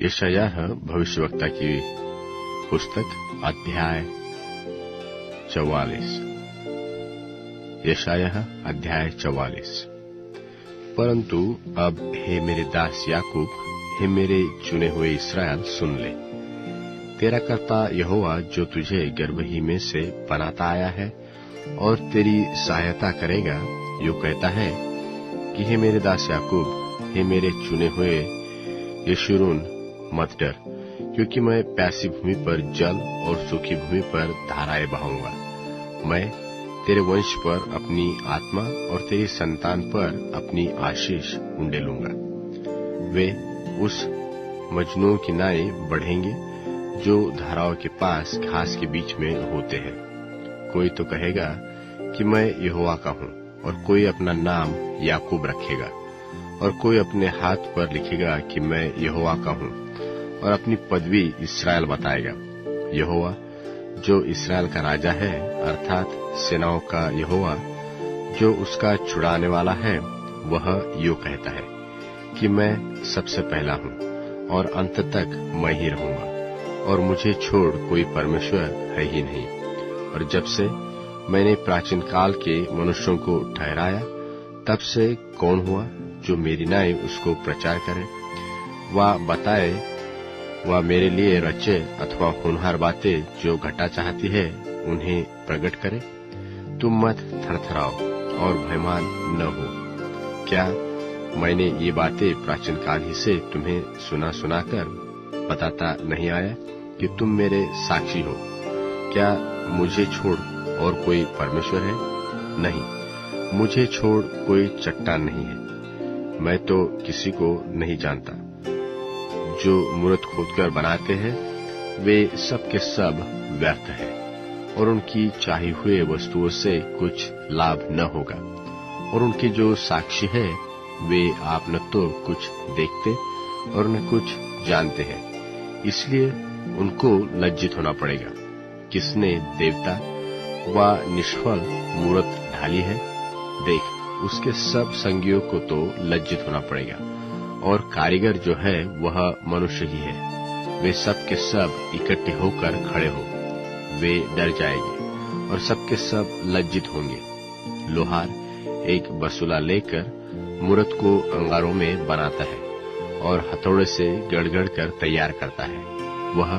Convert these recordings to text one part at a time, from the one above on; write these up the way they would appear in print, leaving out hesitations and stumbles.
यशायाह भविष्यवक्ता की पुस्तक अध्याय 44। यशायाह अध्याय 44। परंतु अब हे मेरे दास याकूब, हे मेरे चुने हुए इस्राएल, सुन ले। तेरा कर्ता यहोवा जो तुझे गर्भ ही में से बनाता आया है और तेरी सहायता करेगा, यो कहता है कि हे मेरे दास याकूब, हे मेरे चुने हुए यशूरून, मत डर, क्योंकि मैं प्यासी भूमि पर जल और सूखी भूमि पर धाराएं बहाऊंगा। मैं तेरे वंश पर अपनी आत्मा और तेरी संतान पर अपनी आशीष उंडेलूंगा। वे उस मजनू की नाई बढ़ेंगे जो धाराओं के पास घास के बीच में होते हैं। कोई तो कहेगा कि मैं यहोवा का हूं, और कोई अपना नाम याकूब रखेगा, और कोई अपने हाथ पर लिखेगा कि मैं यहोवा का हूं, और अपनी पदवी इस्राएल बताएगा। यहोवा जो इस्राएल का राजा है, अर्थात सेनाओं का यहोवा जो उसका छुड़ाने वाला है, वह यो कहता है कि मैं सबसे पहला हूं और अंत तक मैं ही रहूंगा, और मुझे छोड़ कोई परमेश्वर है ही नहीं। और जब से मैंने प्राचीन काल के मनुष्यों को ठहराया, तब से कौन हुआ जो मेरी नाई उसको प्रचार करे, वह बताए, वह मेरे लिए रचे, अथवा होनहार बातें जो घटा चाहती है उन्हें प्रकट करे। तुम मत थरथराओ और भयमान न हो। क्या मैंने ये बातें प्राचीन काल ही से तुम्हें सुनाकर बताता नहीं आया कि तुम मेरे साक्षी हो? क्या मुझे छोड़ और कोई परमेश्वर है? नहीं, मुझे छोड़ कोई चट्टान नहीं है। मैं तो किसी को नहीं जानता। जो मूरत खोदकर बनाते हैं, वे सब के सब व्यर्थ है, और उनकी चाही हुए वस्तुओं से कुछ लाभ न होगा। और उनके जो साक्षी है, वे आप न तो कुछ देखते और न कुछ जानते हैं, इसलिए उनको लज्जित होना पड़ेगा। किसने देवता व निष्फल मूरत ढाली है? देख, उसके सब संगियों को तो लज्जित होना पड़ेगा। और कारीगर जो है वह मनुष्य ही है। वे सब के सब इकट्ठे होकर खड़े हो, वे डर जाएंगे और सब के सब लज्जित होंगे। लोहार एक बसूला लेकर मूरत को अंगारों में बनाता है और हथौड़े से गड़गड़ कर तैयार करता है। वह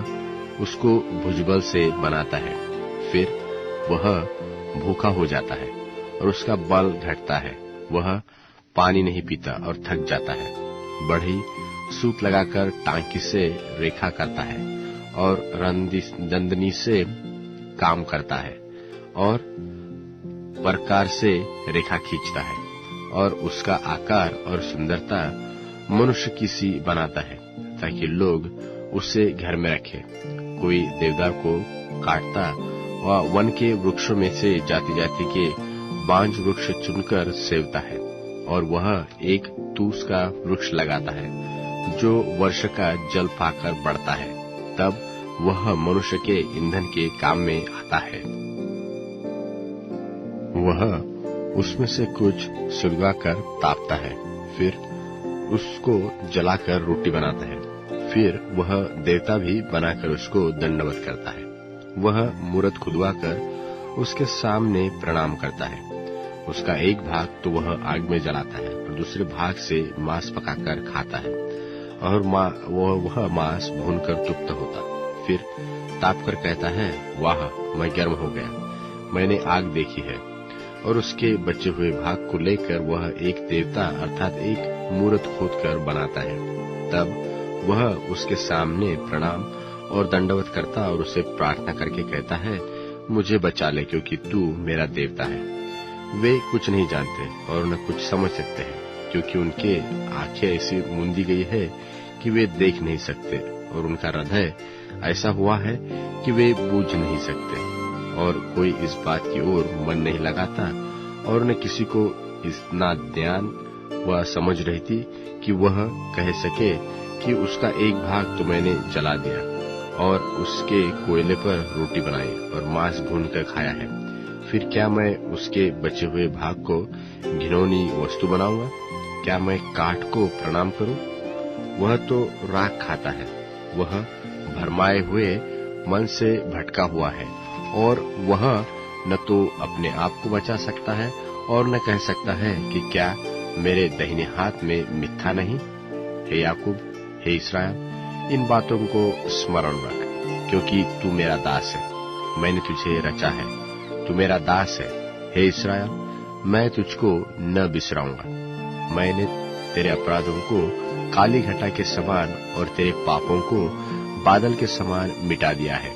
उसको भुजबल से बनाता है, फिर वह भूखा हो जाता है और उसका बल घटता है। वह पानी नहीं पीता और थक जाता है। बढ़ई सूत लगाकर टांकी से रेखा करता है और दंदनी से काम करता है और प्रकार से रेखा खींचता है, और उसका आकार और सुंदरता मनुष्य की सी बनाता है, ताकि लोग उसे घर में रखें। कोई देवदार को काटता व वन के वृक्षों में से जाति जाति के बांज वृक्ष चुनकर सेवता है, और वह एक तूस का वृक्ष लगाता है जो वर्ष का जल पाकर बढ़ता है। तब वह मनुष्य के ईंधन के काम में आता है। वह उसमें से कुछ सुलगाकर तापता है, फिर उसको जलाकर रोटी बनाता है। फिर वह देवता भी बनाकर उसको दंडवत करता है। वह मूरत खुदवाकर उसके सामने प्रणाम करता है। उसका एक भाग तो वह आग में जलाता है और दूसरे भाग से मांस पकाकर खाता है, और वह मांस भूनकर तृप्त होता। फिर तापकर कहता है, वाह, मैं गर्म हो गया, मैंने आग देखी है। और उसके बचे हुए भाग को लेकर वह एक देवता अर्थात एक मूरत खोदकर बनाता है। तब वह उसके सामने प्रणाम और दंडवत करता और उसे प्रार्थना करके कहता है, मुझे बचा ले, क्योंकि तू मेरा देवता है। वे कुछ नहीं जानते और न कुछ समझ सकते हैं, क्योंकि उनके आंखें ऐसी मूंदी गई है कि वे देख नहीं सकते, और उनका हृदय ऐसा हुआ है कि वे बूझ नहीं सकते। और कोई इस बात की ओर मन नहीं लगाता, और न किसी को इतना ज्ञान व समझ रहती कि वह कह सके कि उसका एक भाग तो मैंने जला दिया और उसके कोयले पर रोटी बनाई और मांस भूनकर खाया है। फिर क्या मैं उसके बचे हुए भाग को घिनौनी वस्तु बनाऊंगा? क्या मैं काठ को प्रणाम करूं? वह तो राख खाता है, वह भरमाए हुए मन से भटका हुआ है, और वह न तो अपने आप को बचा सकता है और न कह सकता है कि क्या मेरे दाहिने हाथ में मिथ्या नहीं। हे याकूब, हे इस्राएल, इन बातों को स्मरण रख, क्योंकि तू मेरा दास है, मैंने तुझे रचा है, तू मेरा दास है। हे इस्राएल, मैं तुझको न बिसराऊंगा। मैंने तेरे अपराधों को काली घटा के समान और तेरे पापों को बादल के समान मिटा दिया है।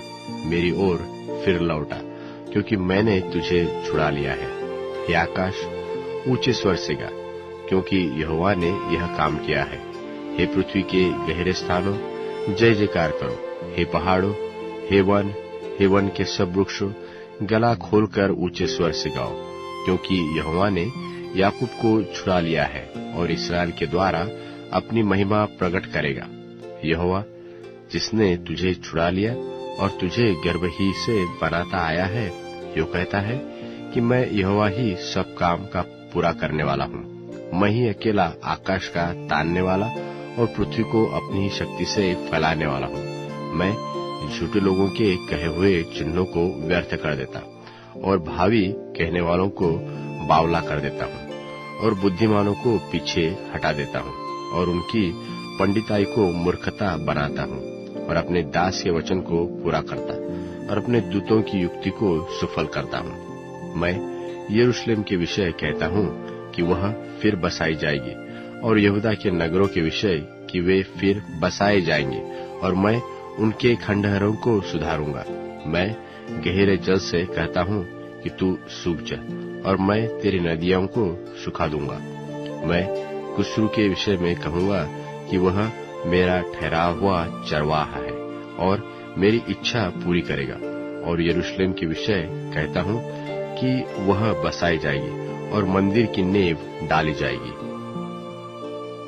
मेरी ओर फिर लौटा, क्योंकि मैंने तुझे छुड़ा लिया है। हे आकाश, ऊंचे स्वर से गा, क्योंकि यहोवा ने यह काम किया है। हे पृथ्वी के गहरे स्थानों, जय जयकार करो। हे पहाड़ों, हे वन के सब वृक्षों, गला खोलकर ऊंचे स्वर से गाओ, क्योंकि यहोवा ने याकूब को छुड़ा लिया है और इस्राएल के द्वारा अपनी महिमा प्रकट करेगा। यहोवा, जिसने तुझे छुड़ा लिया और तुझे गर्भ ही से बनाता आया है, यो कहता है कि मैं यहोवा ही सब काम का पूरा करने वाला हूँ। मैं ही अकेला आकाश का तानने वाला और पृथ्वी को अपनी ही शक्ति से फैलाने वाला हूँ। मैं झूठे लोगों के कहे हुए चिन्हों को व्यर्थ कर देता और भावी कहने वालों को बावला कर देता हूँ, और बुद्धिमानों को पीछे हटा देता हूँ, और उनकी पंडिताई को मूर्खता बनाता हूँ, और अपने दास के वचन को पूरा करता और अपने दूतों की युक्ति को सफल करता हूँ। मैं यरूशलेम के विषय कहता हूँ कि वह फिर बसाई जाएगी, और यहूदा के नगरों के विषय कि वे फिर बसाए जाएंगे, और मैं उनके खंडहरों को सुधारूंगा। मैं गहरे जल से कहता हूँ कि तू सूख जा, और मैं तेरी नदियों को सुखा दूंगा। मैं कुस्रू के विषय में कहूंगा कि वह मेरा ठहरा हुआ चरवाहा है और मेरी इच्छा पूरी करेगा। और यरूशलेम के विषय कहता हूँ कि वह बसाई जाएगी और मंदिर की नींव डाली जाएगी।